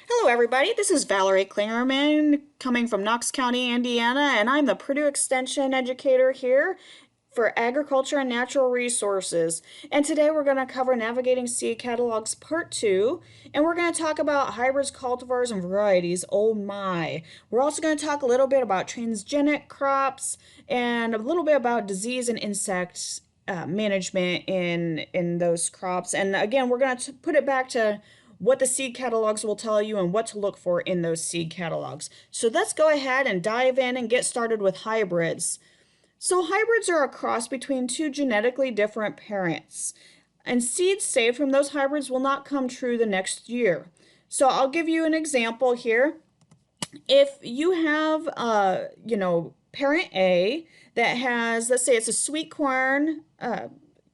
Hello, everybody. This is Valerie Klingerman coming from Knox County, Indiana, and I'm the Purdue Extension Educator here for Agriculture and Natural Resources. And today we're going to cover Navigating Seed Catalogs Part 2, and we're going to talk about hybrids, cultivars, and varieties. Oh my. We're also going to talk a little bit about transgenic crops and a little bit about disease and insects management in those crops. And again, we're going to put it back to what the seed catalogs will tell you and what to look for in those seed catalogs. So let's go ahead and dive in and get started with hybrids. So hybrids are a cross between two genetically different parents, and seeds saved from those hybrids will not come true the next year. So I'll give you an example here. If you have, parent A that has, let's say it's a sweet corn,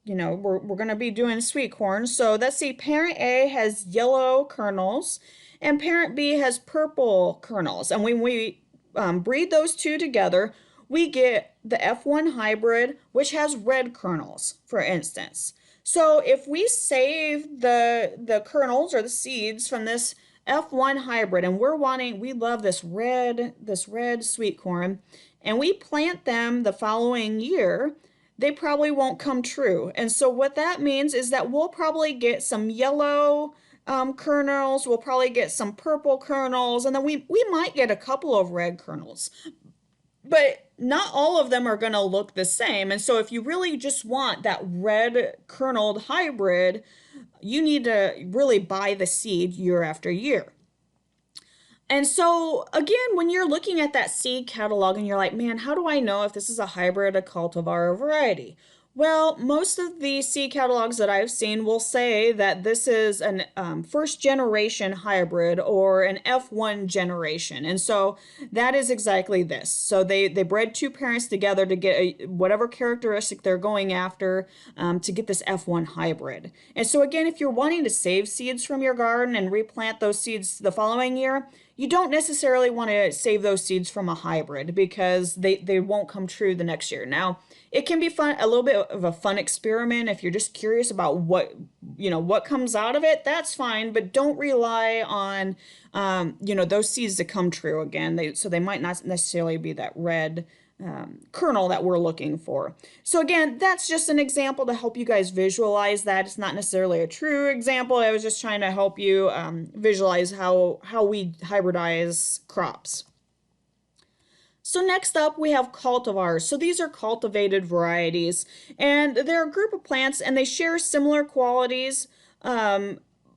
we're going to be doing sweet corn. So let's see, parent A has yellow kernels and parent B has purple kernels. And when we breed those two together, we get the F1 hybrid, which has red kernels, for instance. So if we save the kernels or the seeds from this F1 hybrid, and we love this red sweet corn, and we plant them the following year, they probably won't come true. And so what that means is that we'll probably get some yellow kernels, we'll probably get some purple kernels, and then we might get a couple of red kernels. But not all of them are going to look the same. And so if you really just want that red kerneled hybrid, you need to really buy the seed year after year. And so, again, when you're looking at that seed catalog and you're like, man, how do I know if this is a hybrid, a cultivar, or a variety? Well, most of the seed catalogs that I've seen will say that this is an first generation hybrid or an F1 generation. And so that is exactly this. So they bred two parents together to get whatever characteristic they're going after to get this F1 hybrid. And so again, if you're wanting to save seeds from your garden and replant those seeds the following year, you don't necessarily want to save those seeds from a hybrid because they won't come true the next year. Now, it can be fun, a little bit of a fun experiment if you're just curious about what comes out of it. That's fine, but don't rely on those seeds to come true again. So they might not necessarily be that red kernel that we're looking for. So again, that's just an example to help you guys visualize that. It's not necessarily a true example. I was just trying to help you visualize how we hybridize crops. So next up, we have cultivars. So these are cultivated varieties, and they're a group of plants, and they share similar qualities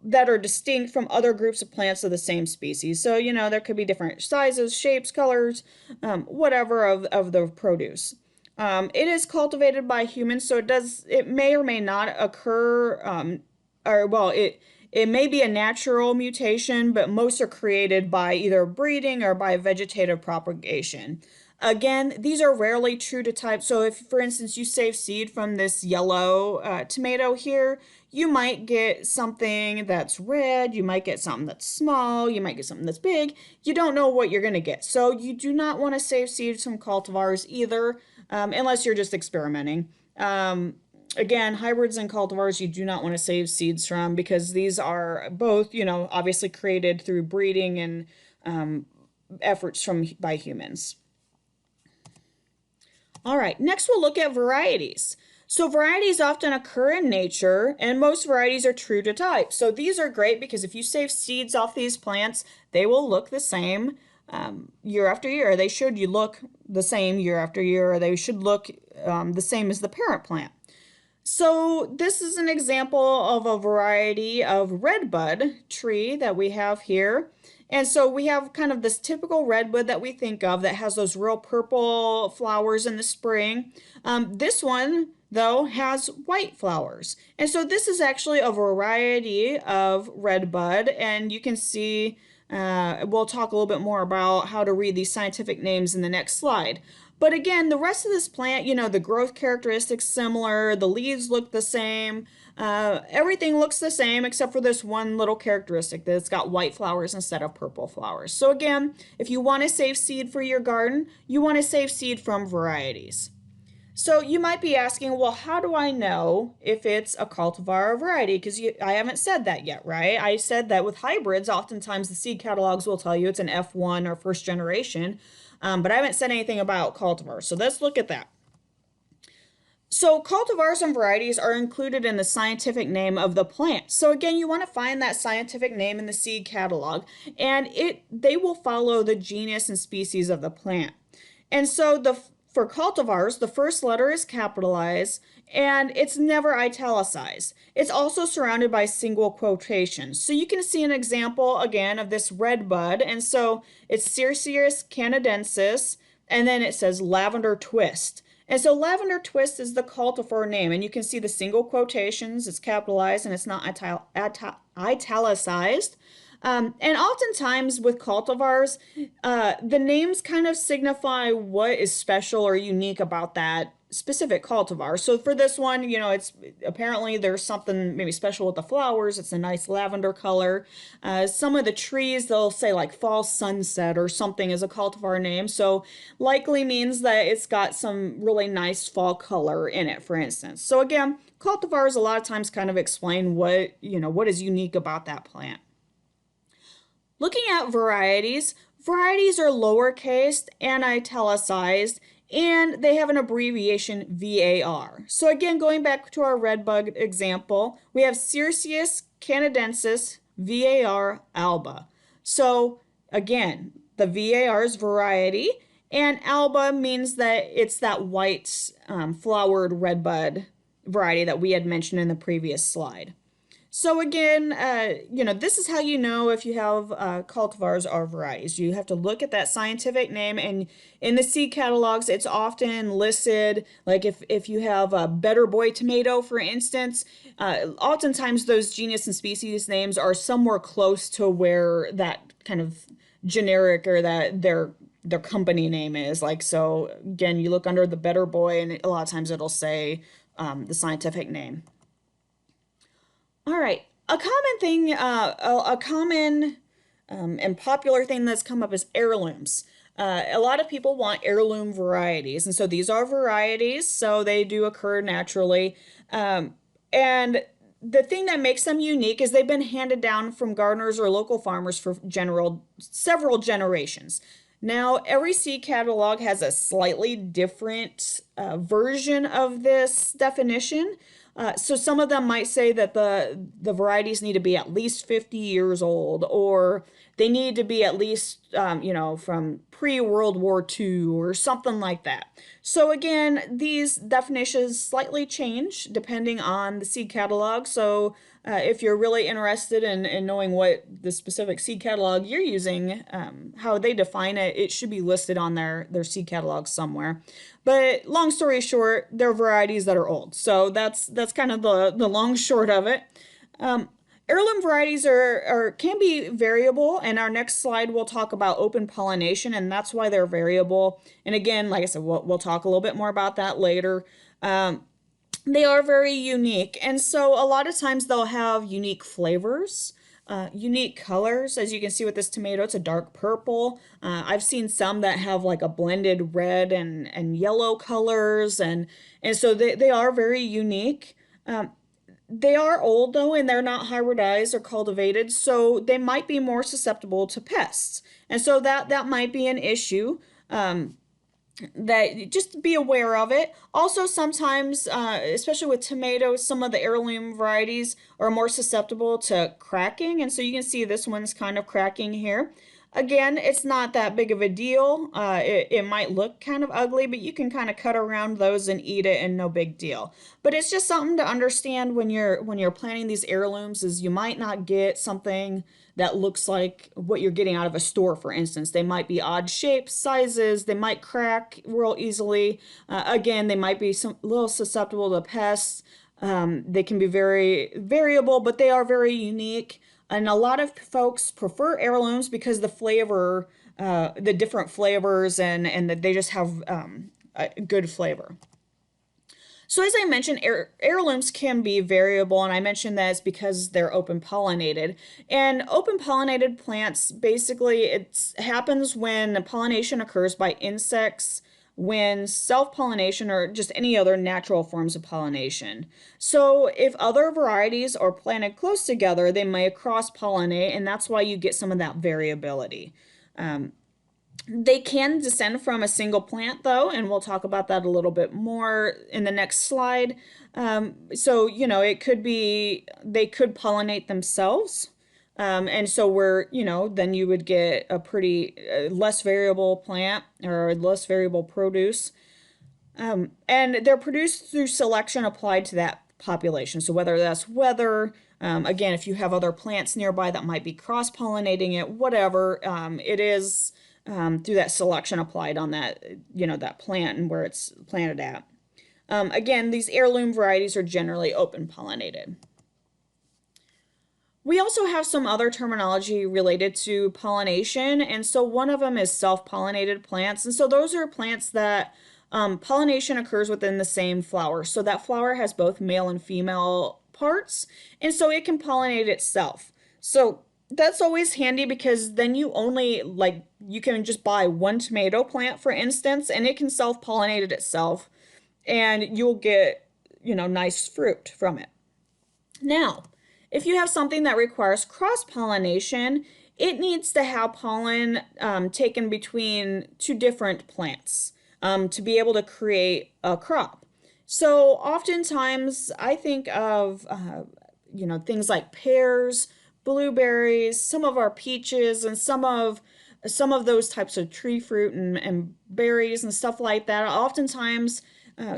that are distinct from other groups of plants of the same species. So, there could be different sizes, shapes, colors, whatever of the produce. It is cultivated by humans, so it may or may not occur, it may be a natural mutation, but most are created by either breeding or by vegetative propagation. Again, these are rarely true to type. So if, for instance, you save seed from this yellow tomato here, you might get something that's red, you might get something that's small, you might get something that's big. You don't know what you're going to get. So you do not want to save seeds from cultivars either, unless you're just experimenting. Again, hybrids and cultivars you do not want to save seeds from because these are both, obviously created through breeding and efforts by humans. All right, next we'll look at varieties. So varieties often occur in nature, and most varieties are true to type. So these are great because if you save seeds off these plants, they will look the same year after year. They should look the same year after year, or they should look the same as the parent plant. So this is an example of a variety of redbud tree that we have here. And so we have kind of this typical redbud that we think of that has those real purple flowers in the spring. This one, though, has white flowers. And so this is actually a variety of redbud, and you can see, we'll talk a little bit more about how to read these scientific names in the next slide. But again, the rest of this plant, the growth characteristics similar, the leaves look the same, everything looks the same except for this one little characteristic that it's got white flowers instead of purple flowers. So again, if you want to save seed for your garden, you want to save seed from varieties. So you might be asking, well, how do I know if it's a cultivar or variety? Because I haven't said that yet, right? I said that with hybrids, oftentimes the seed catalogs will tell you it's an F1 or first generation, but I haven't said anything about cultivars. So let's look at that. So cultivars and varieties are included in the scientific name of the plant. So again, you want to find that scientific name in the seed catalog, and they will follow the genus and species of the plant. And so for cultivars, the first letter is capitalized and it's never italicized. It's also surrounded by single quotations. So you can see an example again of this red bud. And so it's Circeus canadensis, and then it says lavender twist. And so lavender twist is the cultivar name, and you can see the single quotations, it's capitalized and it's not italicized. And oftentimes with cultivars, the names kind of signify what is special or unique about that specific cultivar. So for this one, it's apparently there's something maybe special with the flowers. It's a nice lavender color. Some of the trees, they'll say like fall sunset or something as a cultivar name. So likely means that it's got some really nice fall color in it, for instance. So again, cultivars a lot of times kind of explain what is unique about that plant. Looking at varieties, varieties are lowercase and italicized, and they have an abbreviation VAR. So again, going back to our redbud example, we have Circeus canadensis VAR alba. So again, the VAR is variety, and alba means that it's that white flowered redbud variety that we had mentioned in the previous slide. So again, this is how you know if you have cultivars or varieties. You have to look at that scientific name, and in the seed catalogs, it's often listed, like if you have a Better Boy tomato, for instance, oftentimes those genus and species names are somewhere close to where that kind of generic or that their company name is. Like, so again, you look under the Better Boy, and a lot of times it'll say the scientific name. All right, a common thing, a common and popular thing that's come up is heirlooms. A lot of people want heirloom varieties, and so these are varieties, so they do occur naturally. And the thing that makes them unique is they've been handed down from gardeners or local farmers for several generations. Now, every seed catalog has a slightly different version of this definition. So some of them might say that the varieties need to be at least 50 years old, or they need to be at least, from pre-World War II or something like that. So again, these definitions slightly change depending on the seed catalog. So if you're really interested in knowing what the specific seed catalog you're using, how they define it, it should be listed on their seed catalog somewhere. But long story short, they're varieties that are old. So that's kind of the long short of it. Heirloom varieties can be variable, and our next slide we'll talk about open pollination, and that's why they're variable. And again, like I said, we'll talk a little bit more about that later. They are very unique, and so a lot of times they'll have unique flavors, unique colors. As you can see with this tomato, it's a dark purple. I've seen some that have like a blended red and yellow colors, and so they are very unique. They are old though, and they're not hybridized or cultivated, so they might be more susceptible to pests, and so that might be an issue. That just be aware of it. Also, sometimes, especially with tomatoes, some of the heirloom varieties are more susceptible to cracking, and so you can see this one's kind of cracking here. Again, it's not that big of a deal. It might look kind of ugly, but you can kind of cut around those and eat it, and no big deal. But it's just something to understand when you're planting these heirlooms, is you might not get something that looks like what you're getting out of a store, for instance. They might be odd shapes, sizes, they might crack real easily. Again, they might be a little susceptible to pests. They can be very variable, but they are very unique. And a lot of folks prefer heirlooms because the flavor, the different flavors, and that they just have a good flavor. So as I mentioned, heirlooms can be variable, and I mentioned that it's because they're open pollinated. And open pollinated plants, basically it happens when pollination occurs by insects when self-pollination or just any other natural forms of pollination. So if other varieties are planted close together, they may cross-pollinate, and that's why you get some of that variability. They can descend from a single plant, though, and we'll talk about that a little bit more in the next slide. So, it could be they could pollinate themselves. And so then you would get a pretty less variable plant or less variable produce. And they're produced through selection applied to that population. So whether that's weather, again, if you have other plants nearby that might be cross-pollinating it, whatever, it is through that selection applied on that, that plant and where it's planted at. Again, these heirloom varieties are generally open pollinated. We also have some other terminology related to pollination, and so one of them is self-pollinated plants. And so those are plants that pollination occurs within the same flower. So that flower has both male and female parts, and so it can pollinate itself. So that's always handy because then you can just buy one tomato plant, for instance, and it can self-pollinate it itself, and you'll get, nice fruit from it. Now, if you have something that requires cross-pollination, it needs to have pollen taken between two different plants to be able to create a crop. So oftentimes I think of, things like pears, blueberries, some of our peaches, and some of those types of tree fruit and berries and stuff like that. Oftentimes,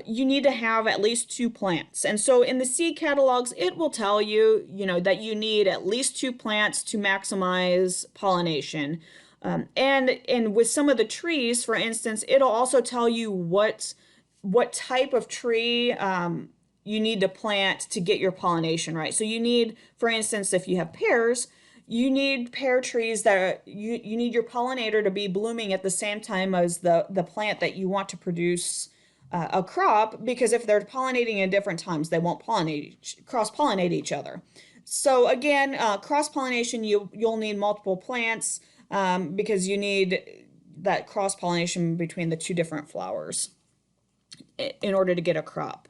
you need to have at least two plants. And so in the seed catalogs, it will tell you, that you need at least two plants to maximize pollination. And with some of the trees, for instance, it'll also tell you what type of tree you need to plant to get your pollination right. So you need, for instance, if you have pears, you need pear trees that you need your pollinator to be blooming at the same time as the plant that you want to produce a crop, because if they're pollinating at different times, they won't cross-pollinate each other. So again, cross-pollination, you'll need multiple plants because you need that cross-pollination between the two different flowers in order to get a crop.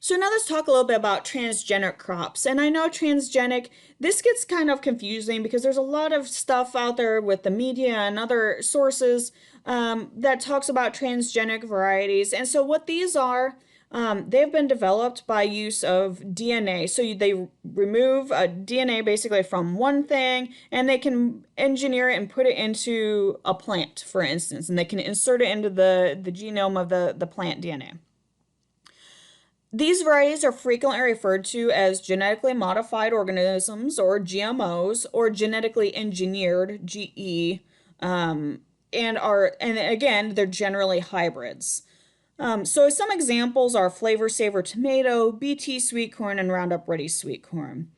So now let's talk a little bit about transgenic crops. And I know transgenic, this gets kind of confusing because there's a lot of stuff out there with the media and other sources that talks about transgenic varieties. And so what these are, they've been developed by use of DNA. So they remove DNA basically from one thing, and they can engineer it and put it into a plant, for instance, and they can insert it into the genome of the plant DNA. These varieties are frequently referred to as genetically modified organisms, or GMOs, or genetically engineered, GE, and again, they're generally hybrids. So some examples are Flavor Saver tomato, BT sweet corn, and Roundup Ready sweet corn.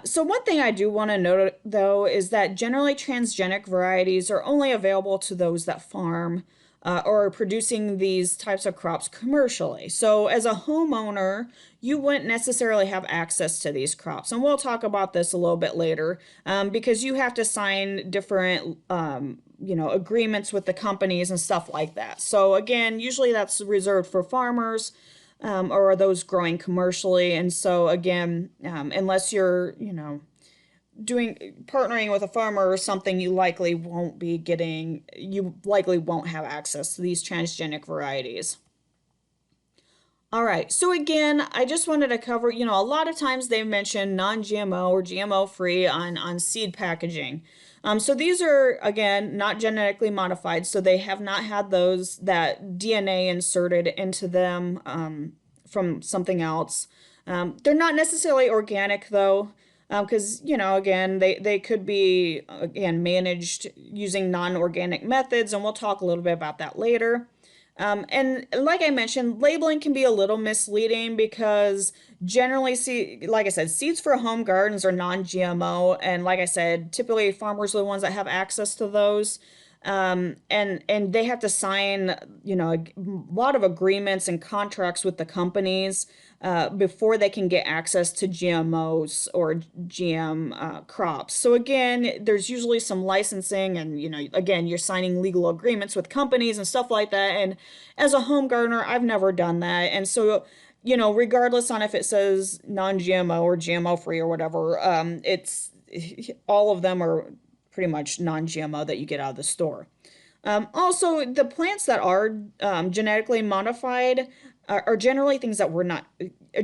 So one thing I do want to note, though, is that generally transgenic varieties are only available to those that farm or are producing these types of crops commercially. So as a homeowner, you wouldn't necessarily have access to these crops. And we'll talk about this a little bit later because you have to sign different agreements with the companies and stuff like that. So again, usually that's reserved for farmers or those growing commercially. And so again, unless you're, partnering with a farmer or something, you likely won't have access to these transgenic varieties. All right, so again, I just wanted to cover, a lot of times they mention non-GMO or GMO-free on seed packaging. So these are, again, not genetically modified, so they have not had that DNA inserted into them from something else. They're not necessarily organic, though, because, again, they could be, again, managed using non-organic methods, and we'll talk a little bit about that later. And like I mentioned, labeling can be a little misleading because generally, like I said, seeds for home gardens are non-GMO. And like I said, typically farmers are the ones that have access to those. and they have to sign, a lot of agreements and contracts with the companies before they can get access to GMOs or GM crops. So again, there's usually some licensing, and again, you're signing legal agreements with companies and stuff like that. And as a home gardener, I've never done that, and so regardless on if it says non-GMO or GMO free or whatever, it's all of them are pretty much non-GMO that you get out of the store. Also, the plants that are genetically modified are generally things that we're not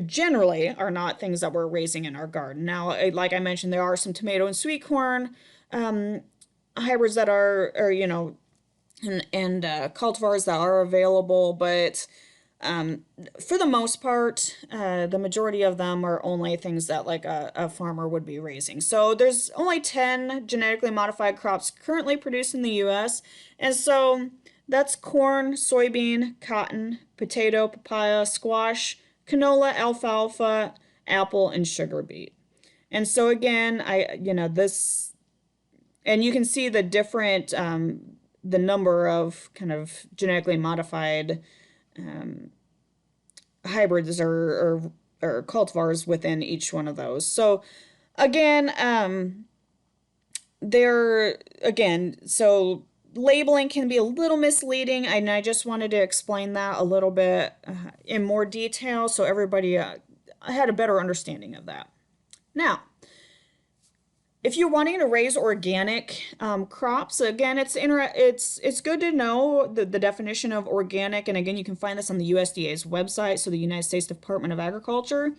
generally are not things that we're raising in our garden. Now, like I mentioned, there are some tomato and sweet corn hybrids that are and cultivars that are available, but for the most part, the majority of them are only things that like a farmer would be raising. So there's only 10 genetically modified crops currently produced in the US. And so that's corn, soybean, cotton, potato, papaya, squash, canola, alfalfa, apple, and sugar beet. And so again, and you can see the different, the number of kind of genetically modified hybrids or cultivars within each one of those. So again, so labeling can be a little misleading, and I just wanted to explain that a little bit in more detail so everybody had a better understanding of that. Now, if you're wanting to raise organic crops, again, it's good to know the definition of organic, and again, you can find this on the USDA's website, so the United States Department of Agriculture.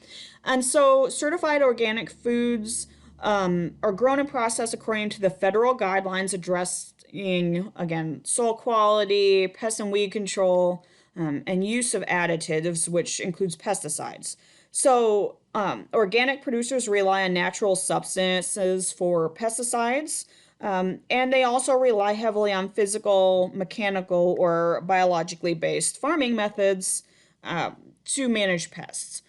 And so, certified organic foods are grown and processed according to the federal guidelines addressing, again, soil quality, pest and weed control, and use of additives, which includes pesticides. So, organic producers rely on natural substances for pesticides, and they also rely heavily on physical, mechanical, or biologically based farming methods to manage pests.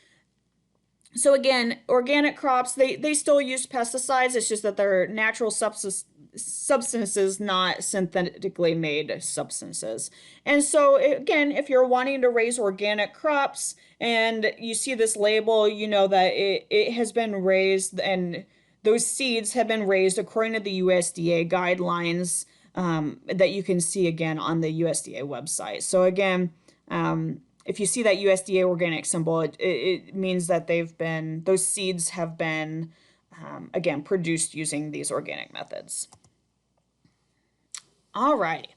So again, organic crops, they still use pesticides, it's just that they're natural substances, not synthetically made substances. And so again, if you're wanting to raise organic crops and you see this label, you know that it has been raised, and those seeds have been raised according to the USDA guidelines that you can see again on the USDA website. So again, if you see that USDA organic symbol, it means that those seeds have been, again, produced using these organic methods. All right.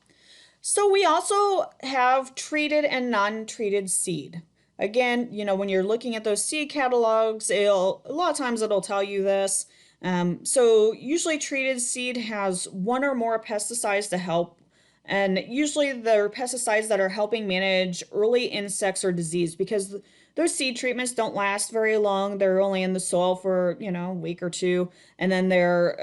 So we also have treated and non-treated seed. Again, when you're looking at those seed catalogs, a lot of times it'll tell you this. So usually treated seed has one or more pesticides to help, and usually they're pesticides that are helping manage early insects or disease, because those seed treatments don't last very long. They're only in the soil for, a week or two, and then they're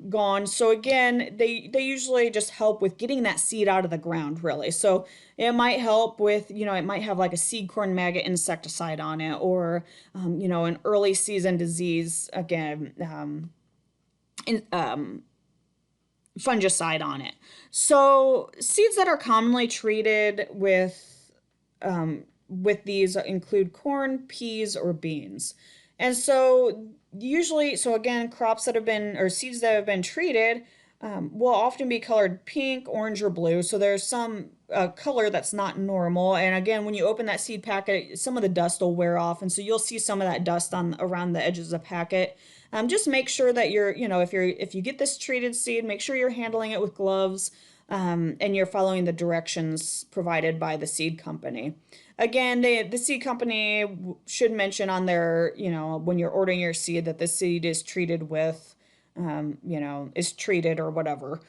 gone. So again, they usually just help with getting that seed out of the ground, really. So it might help with, it might have like a seed corn maggot insecticide on it, or, an early season disease, again, fungicide on it. So seeds that are commonly treated with these include corn, peas, or beans. And so again, crops that have been, or seeds that have been treated will often be colored pink, orange, or blue. So there's some color that's not normal. And again, when you open that seed packet, some of the dust will wear off. And so you'll see some of that dust around the edges of the packet. Just make sure that if you get this treated seed, make sure you're handling it with gloves, and you're following the directions provided by the seed company. Again, the seed company should mention on their, when you're ordering your seed, that the seed is treated with, is treated or whatever.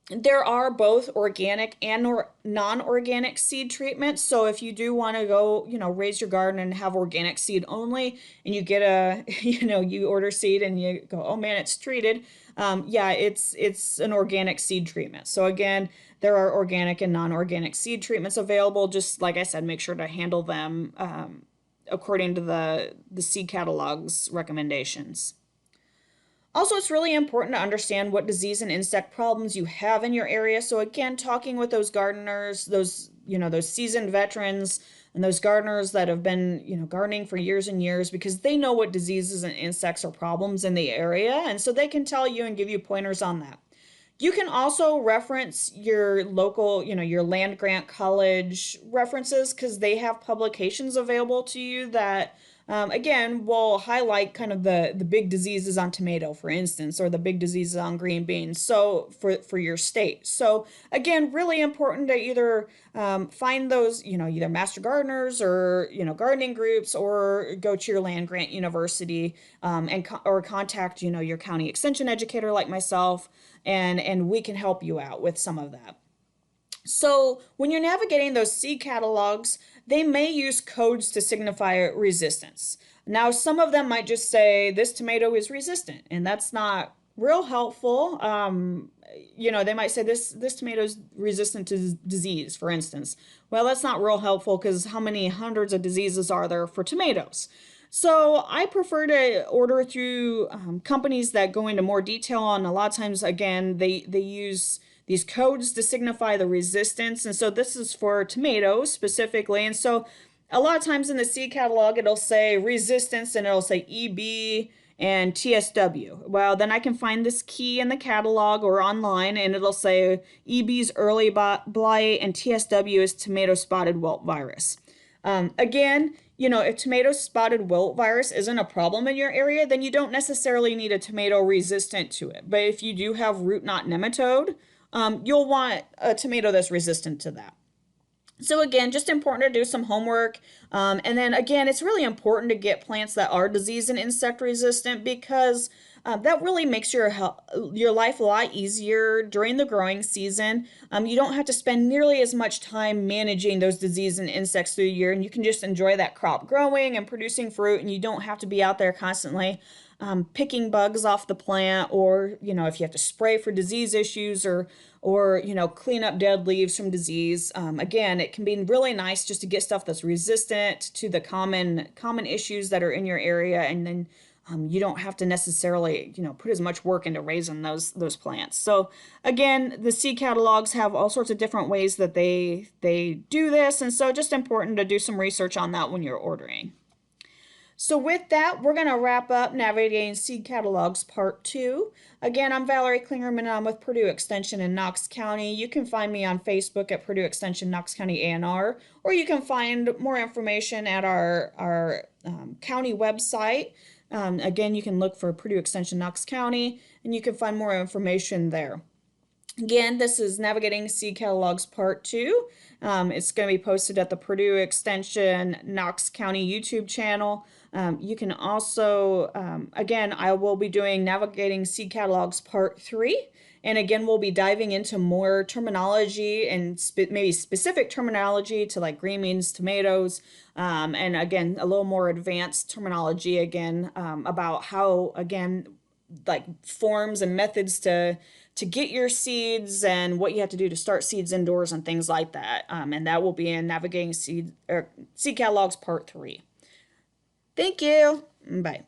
There are both organic and non-organic seed treatments. So if you do want to go, raise your garden and have organic seed only, and you get you order seed and you go, oh man, it's treated. Yeah, it's an organic seed treatment. So again, there are organic and non-organic seed treatments available. Just like I said, make sure to handle them according to the seed catalog's recommendations. Also, it's really important to understand what disease and insect problems you have in your area. So again, talking with those gardeners, those seasoned veterans and those gardeners that have been, gardening for years and years because they know what diseases and insects are problems in the area. And so they can tell you and give you pointers on that. You can also reference your local, your land grant college references because they have publications available to you that, again, will highlight kind of the big diseases on tomato, for instance, or the big diseases on green beans. So for your state. So again, really important to either find those, either master gardeners or, gardening groups or go to your land grant university or contact, your county extension educator like myself and we can help you out with some of that. So when you're navigating those seed catalogs, they may use codes to signify resistance. Now, some of them might just say this tomato is resistant, and that's not real helpful. They might say this tomato is resistant to disease, for instance. Well, that's not real helpful because how many hundreds of diseases are there for tomatoes? So I prefer to order through companies that go into more detail on. A lot of times, again, they use these codes to signify the resistance. And so this is for tomatoes specifically. And so a lot of times in the seed catalog, it'll say resistance and it'll say EB and TSW. Well, then I can find this key in the catalog or online and it'll say EB's early blight and TSW is tomato spotted wilt virus. Again, if tomato spotted wilt virus isn't a problem in your area, then you don't necessarily need a tomato resistant to it. But if you do have root knot nematode, you'll want a tomato that's resistant to that. So again, just important to do some homework. And then again, it's really important to get plants that are disease and insect resistant because that really makes your life a lot easier during the growing season. You don't have to spend nearly as much time managing those disease and insects through the year, and you can just enjoy that crop growing and producing fruit, and you don't have to be out there constantly picking bugs off the plant, or if you have to spray for disease issues or clean up dead leaves from disease. Again, it can be really nice just to get stuff that's resistant to the common issues that are in your area, and then you don't have to necessarily put as much work into raising those plants. So again, the seed catalogs have all sorts of different ways that they do this, and so just important to do some research on that when you're ordering. So with that, we're going to wrap up Navigating Seed Catalogs Part 2. Again, I'm Valerie Klingerman, and I'm with Purdue Extension in Knox County. You can find me on Facebook at Purdue Extension Knox County A&R, or you can find more information at our county website. Again, you can look for Purdue Extension Knox County, and you can find more information there. Again, this is Navigating Seed Catalogs Part 2. It's going to be posted at the Purdue Extension Knox County YouTube channel. You can also, again, I will be doing Navigating Seed Catalogs Part 3. And again, we'll be diving into more terminology and maybe specific terminology to like green beans, tomatoes, and again, a little more advanced terminology again about how, again, like forms and methods to get your seeds and what you have to do to start seeds indoors and things like that. And that will be in Navigating Seed Catalogs Part 3. Thank you. Bye.